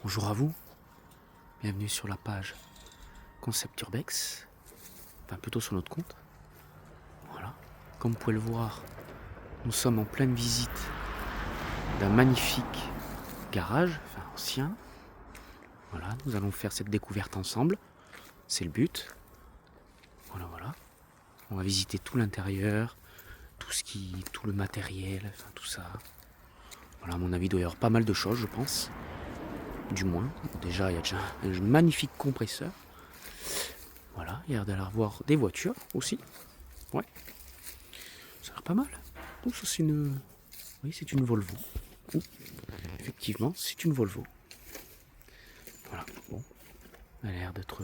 Bonjour à vous, bienvenue sur la page Concept Urbex, enfin plutôt sur notre compte. Voilà, comme vous pouvez le voir, nous sommes en pleine visite d'un magnifique garage, enfin ancien. Voilà, nous allons faire cette découverte ensemble, c'est le but. Voilà, on va visiter tout l'intérieur, tout le matériel, enfin tout ça. Voilà, à mon avis, il doit y avoir pas mal de choses, je pense. Du moins, déjà, il y a déjà un magnifique compresseur. Voilà, il y a d'aller voir des voitures aussi. Ouais, ça a l'air pas mal. Donc ça c'est une... Oui, c'est une Volvo. Effectivement, c'est une Volvo. Voilà, bon. Elle a l'air d'être...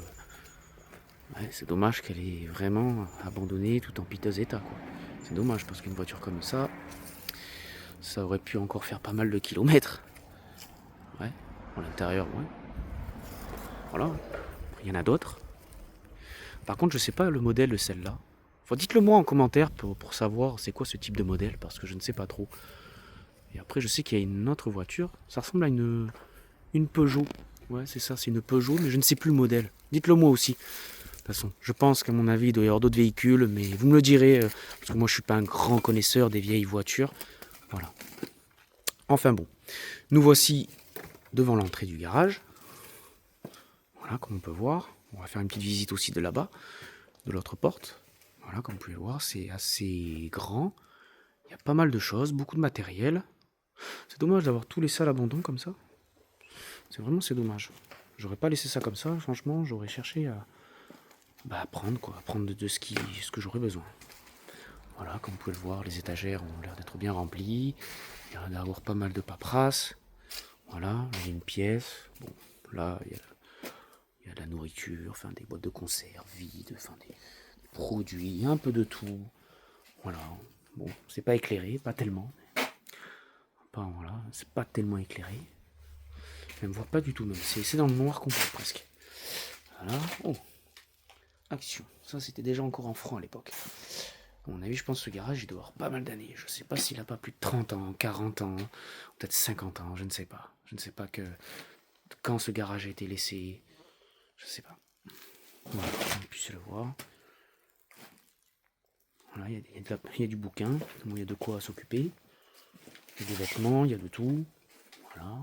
Ouais, c'est dommage qu'elle est vraiment abandonnée tout en piteux état, quoi. C'est dommage parce qu'une voiture comme ça aurait pu encore faire pas mal de kilomètres. Ouais, à l'intérieur, ouais. Voilà, il y en a d'autres. Par contre, je sais pas le modèle de celle-là. Enfin, dites-le moi en commentaire pour savoir c'est quoi ce type de modèle, parce que je ne sais pas trop. Et après, je sais qu'il y a une autre voiture. Ça ressemble à une Peugeot. Ouais, c'est ça, c'est une Peugeot, mais je ne sais plus le modèle. Dites-le moi aussi. De toute façon, je pense qu'à mon avis, il doit y avoir d'autres véhicules, mais vous me le direz, parce que moi, je suis pas un grand connaisseur des vieilles voitures. Voilà. Enfin bon, nous voici devant l'entrée du garage. Voilà, comme on peut voir. On va faire une petite visite aussi de là-bas, de l'autre porte. Voilà, comme vous pouvez le voir, c'est assez grand. Il y a pas mal de choses, beaucoup de matériel. C'est dommage d'avoir tout laissé à l'abandon comme ça. C'est dommage. J'aurais pas laissé ça comme ça, franchement, j'aurais cherché à apprendre quoi, apprendre de ce que j'aurais besoin. Voilà, comme vous pouvez le voir, les étagères ont l'air d'être bien remplies. Il y a d'avoir pas mal de paperasse. Voilà, il y a une pièce. Bon, là, il y a de la nourriture, enfin des boîtes de conserve vides, enfin des produits, un peu de tout. Voilà. Bon, c'est pas éclairé, pas tellement. Voilà, c'est pas tellement éclairé. Je ne vois pas du tout même. C'est dans le noir complet presque. Voilà. Oh. Action. Ça c'était déjà encore en francs à l'époque. À mon avis, je pense que ce garage il doit avoir pas mal d'années. Je sais pas s'il a pas plus de 30 ans, 40 ans, peut-être 50 ans, je ne sais pas. Je ne sais pas quand ce garage a été laissé. Je sais pas. Voilà, on puisse le voir. Voilà, il y a du bouquin, il y a de quoi s'occuper. Il y a des vêtements, il y a de tout. Voilà.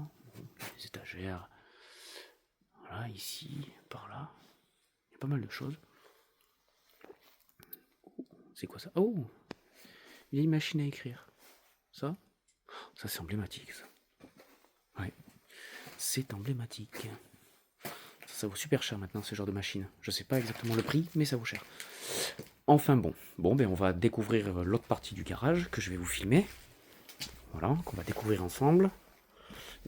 Les étagères. Voilà, ici, par là. Il y a pas mal de choses. C'est quoi ça? Oh! Vieille machine à écrire. Ça c'est emblématique, ça. Ouais. C'est emblématique. Ça vaut super cher maintenant, ce genre de machine. Je sais pas exactement le prix, mais ça vaut cher. Enfin bon. Bon, ben on va découvrir l'autre partie du garage que je vais vous filmer. Voilà, qu'on va découvrir ensemble.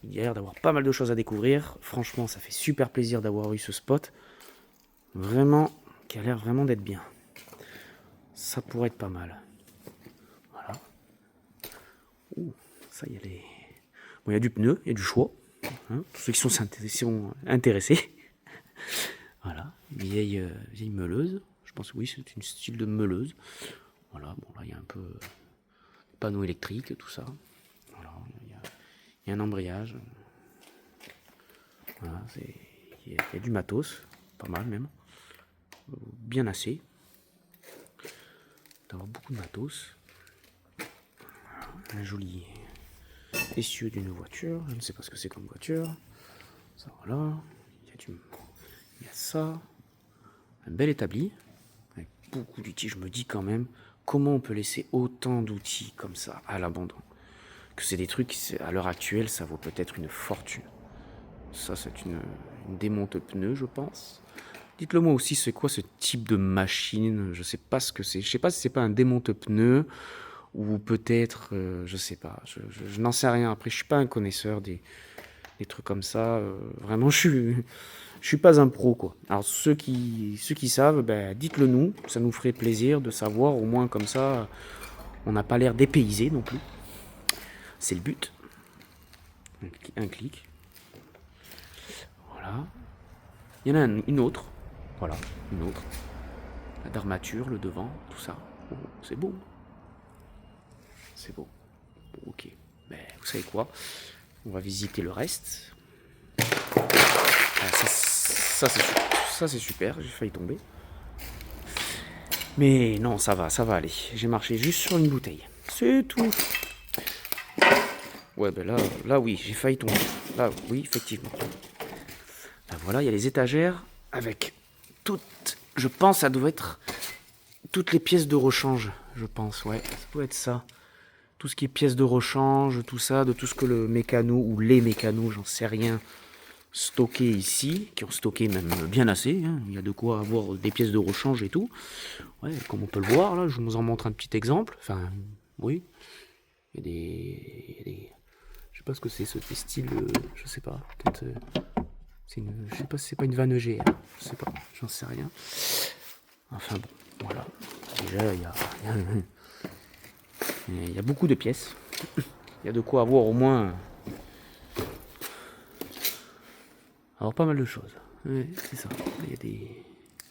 Il y a l'air d'avoir pas mal de choses à découvrir. Franchement, ça fait super plaisir d'avoir eu ce spot. Vraiment, qui a l'air vraiment d'être bien. Ça pourrait être pas mal. Voilà. Ouh, ça, il y a les... Bon, il y a du pneu, il y a du choix. Hein, pour ceux qui sont intéressés. Voilà, vieille meuleuse. Je pense que oui, c'est une style de meuleuse. Voilà, bon là il y a un peu panneau électrique, tout ça. Voilà, il y a un embrayage. Voilà, il y a du matos, pas mal même. Bien assez. D'avoir beaucoup de matos. Un joli essieu d'une voiture. Je ne sais pas ce que c'est comme voiture. Ça voilà. Il y a ça. Un bel établi. Avec beaucoup d'outils. Je me dis quand même, comment on peut laisser autant d'outils comme ça à l'abandon? Que c'est des trucs qui, à l'heure actuelle, ça vaut peut-être une fortune. Ça, c'est une démonte pneus, je pense. Dites-le moi aussi, c'est quoi ce type de machine? Je sais pas ce que c'est. Je sais pas si c'est pas un démonte pneus ou peut-être, je sais pas. Je n'en sais rien. Après, je suis pas un connaisseur des trucs comme ça. Vraiment, je suis pas un pro, quoi. Alors ceux qui savent, ben, dites-le nous. Ça nous ferait plaisir de savoir. Au moins comme ça, on n'a pas l'air dépaysé non plus. C'est le but. Un clic. Voilà. Il y en a une autre. Voilà, une autre. D'armature, le devant, tout ça. Oh, c'est beau. C'est beau. Bon, ok. Ben, vous savez quoi? On va visiter le reste. Ça c'est super, j'ai failli tomber. Mais non, ça va aller. J'ai marché juste sur une bouteille. C'est tout. Ouais, ben là oui, j'ai failli tomber. Là, oui, effectivement. Là, voilà, il y a les étagères avec toutes. Je pense, ça doit être toutes les pièces de rechange. Je pense, ouais, ça doit être ça. Tout ce qui est pièces de rechange, tout ça, de tout ce que le mécano ou les mécanos, j'en sais rien, stocké ici, qui ont stocké même bien assez. Hein. Il y a de quoi avoir des pièces de rechange et tout. Ouais, comme on peut le voir, là, je vous en montre un petit exemple. Enfin, oui. Il y a des... Je sais pas ce que c'est, ce style, je sais pas. Peut-être... je sais pas si c'est pas une vanne GR. Je sais pas, j'en sais rien. Enfin bon, voilà. Déjà, il y a beaucoup de pièces. Il y a de quoi avoir au moins... Alors pas mal de choses. Oui, c'est ça. Il y a des...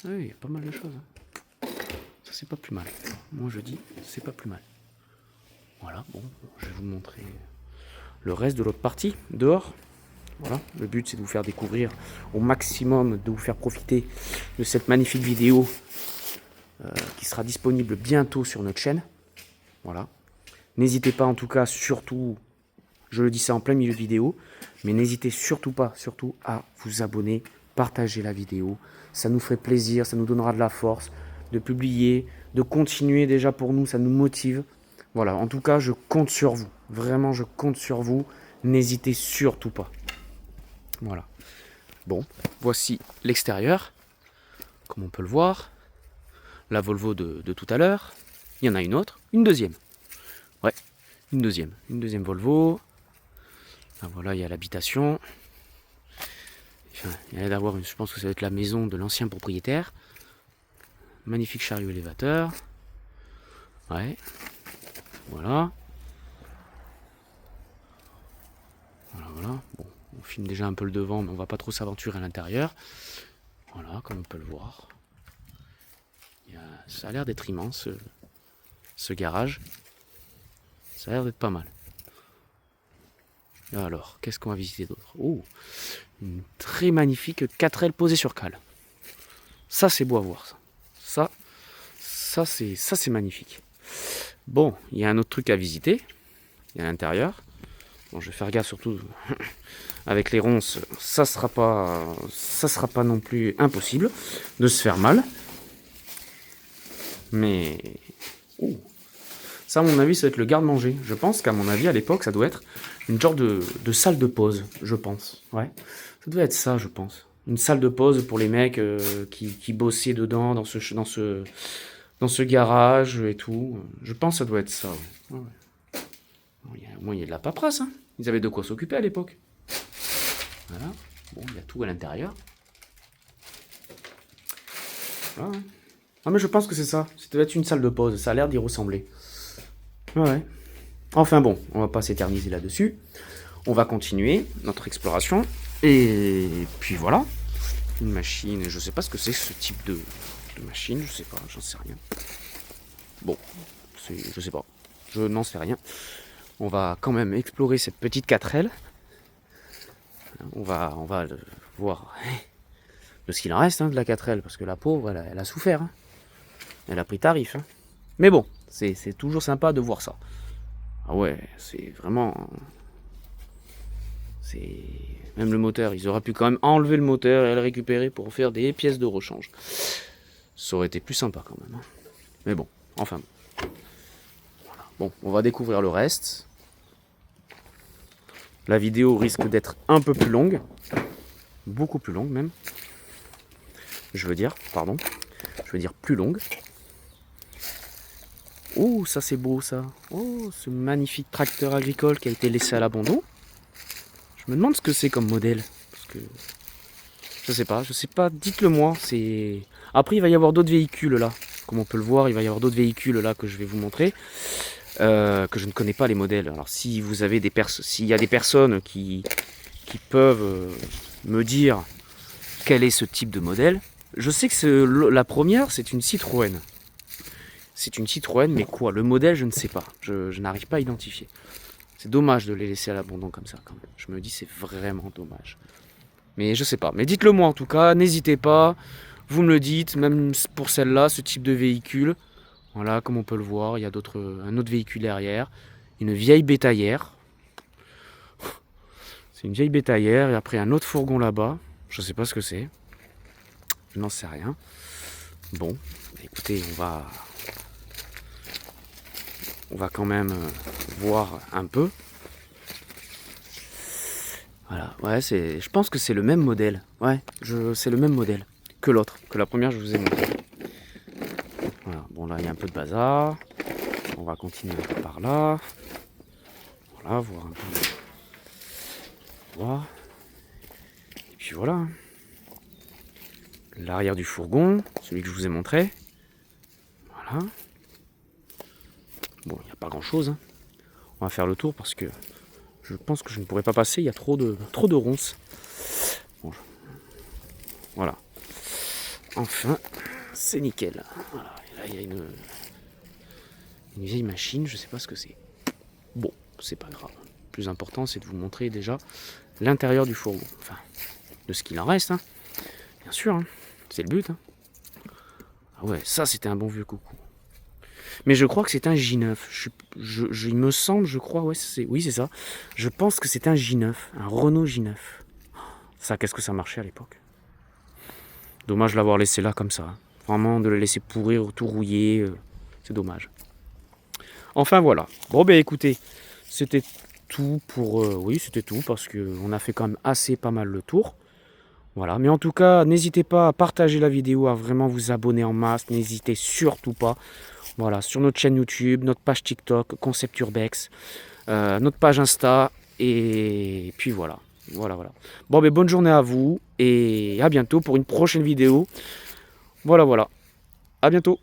Oui, il y a pas mal de choses. Ça c'est pas plus mal. Moi je dis, c'est pas plus mal. Voilà, bon, je vais vous montrer le reste de l'autre partie, dehors. Voilà, le but c'est de vous faire découvrir au maximum, de vous faire profiter de cette magnifique vidéo qui sera disponible bientôt sur notre chaîne. Voilà. N'hésitez pas en tout cas, surtout, je le dis ça en plein milieu de vidéo, mais n'hésitez surtout pas, surtout à vous abonner, partager la vidéo. Ça nous ferait plaisir, ça nous donnera de la force de publier, de continuer déjà pour nous, ça nous motive. Voilà, en tout cas, je compte sur vous. Vraiment, je compte sur vous. N'hésitez surtout pas. Voilà. Bon, voici l'extérieur. Comme on peut le voir, la Volvo de tout à l'heure. Il y en a une autre, une deuxième. Ouais, une deuxième Volvo. Là, voilà, il y a l'habitation. Enfin, il y a d'avoir, je pense que ça va être la maison de l'ancien propriétaire. Magnifique chariot élévateur. Ouais. Voilà. Voilà. Bon, on filme déjà un peu le devant, mais on va pas trop s'aventurer à l'intérieur. Voilà, comme on peut le voir. Ça a l'air d'être immense, ce garage. Ça a l'air d'être pas mal. Et alors, qu'est-ce qu'on va visiter d'autre? Oh, une très magnifique 4L posée sur cale. Ça, c'est beau à voir, ça. Ça c'est magnifique. Bon, il y a un autre truc à visiter. Il y a l'intérieur. Bon, je vais faire gaffe surtout avec les ronces. Ça sera pas non plus impossible de se faire mal. Mais ça, à mon avis, ça va être le garde-manger. Je pense qu'à mon avis, à l'époque, ça doit être une genre de salle de pause, je pense. Ouais, ça doit être ça, je pense. Une salle de pause pour les mecs qui bossaient dedans, dans ce garage et tout. Je pense que ça doit être ça. Ouais. Ouais. Au moins, il y a de la paperasse. Hein. Ils avaient de quoi s'occuper à l'époque. Voilà. Bon, il y a tout à l'intérieur. Voilà. Ouais. Ah, mais je pense que c'est ça. Ça doit être une salle de pause. Ça a l'air d'y ressembler. Ouais. Enfin bon, on va pas s'éterniser là-dessus. On va continuer notre exploration. Et puis voilà. Une machine. Je sais pas ce que c'est ce type de machine. Je sais pas. J'en sais rien. Bon. Je sais pas. Je n'en sais rien. On va quand même explorer cette petite 4L. On va voir de ce qu'il en reste de la 4L. Parce que la pauvre, elle a souffert. Hein. Elle a pris tarif. Hein. Mais bon, c'est toujours sympa de voir ça. Ah ouais, c'est vraiment... Même le moteur, ils auraient pu quand même enlever le moteur et le récupérer pour faire des pièces de rechange. Ça aurait été plus sympa quand même. Hein. Mais bon, enfin. Voilà. Bon, on va découvrir le reste. La vidéo risque d'être un peu plus longue. Beaucoup plus longue même. Je veux dire plus longue. Oh, ça c'est beau ça. Oh, ce magnifique tracteur agricole qui a été laissé à l'abandon. Je me demande ce que c'est comme modèle. Parce que je sais pas, dites-le moi. Après, il va y avoir d'autres véhicules là. Comme on peut le voir, il va y avoir d'autres véhicules là que je vais vous montrer. Que je ne connais pas les modèles. Alors si vous avez s'il y a des personnes qui peuvent me dire quel est ce type de modèle. Je sais que la première, c'est une Citroën. C'est une Citroën, mais quoi? Le modèle, je ne sais pas. Je n'arrive pas à identifier. C'est dommage de les laisser à l'abandon comme ça, quand même. Je me dis, c'est vraiment dommage. Mais je sais pas. Mais dites-le moi en tout cas, n'hésitez pas. Vous me le dites, même pour celle-là, ce type de véhicule. Voilà, comme on peut le voir, il y a un autre véhicule derrière. Une vieille bétaillère. C'est une vieille bétaillère et après un autre fourgon là-bas. Je sais pas ce que c'est. Je n'en sais rien. Bon, écoutez, on va quand même voir un peu. Voilà, ouais, je pense que c'est le même modèle. Ouais, c'est le même modèle que l'autre, que la première je vous ai montré. Voilà, bon là il y a un peu de bazar. On va continuer un peu par là. Voilà, voir un peu. Voilà. Et puis voilà. L'arrière du fourgon, celui que je vous ai montré. Voilà. Bon, il n'y a pas grand chose. Hein. On va faire le tour parce que je pense que je ne pourrais pas passer, il y a trop de ronces. Bon, voilà. Enfin, c'est nickel. Voilà. Et là, il y a une vieille machine, je sais pas ce que c'est. Bon, c'est pas grave. Le plus important, c'est de vous montrer déjà l'intérieur du fourgon. Enfin, de ce qu'il en reste, hein. Bien sûr, hein. C'est le but. Hein. Ah ouais, ça, c'était un bon vieux coucou. Mais je crois que c'est un J9. Il me semble, je crois, ouais, oui, c'est ça. Je pense que c'est un J9, un Renault J9. Ça, qu'est-ce que ça marchait à l'époque. Dommage de l'avoir laissé là comme ça. Vraiment, de le laisser pourrir, tout rouiller, c'est dommage. Enfin, voilà. Bon, ben écoutez, c'était tout pour... oui, c'était tout, parce qu'on a fait quand même assez pas mal le tour. Voilà, mais en tout cas, n'hésitez pas à partager la vidéo, à vraiment vous abonner en masse. N'hésitez surtout pas. Voilà, sur notre chaîne YouTube, notre page TikTok, Concept Urbex, notre page Insta, et puis voilà. Voilà. Bon, ben bonne journée à vous, et à bientôt pour une prochaine vidéo. Voilà. À bientôt.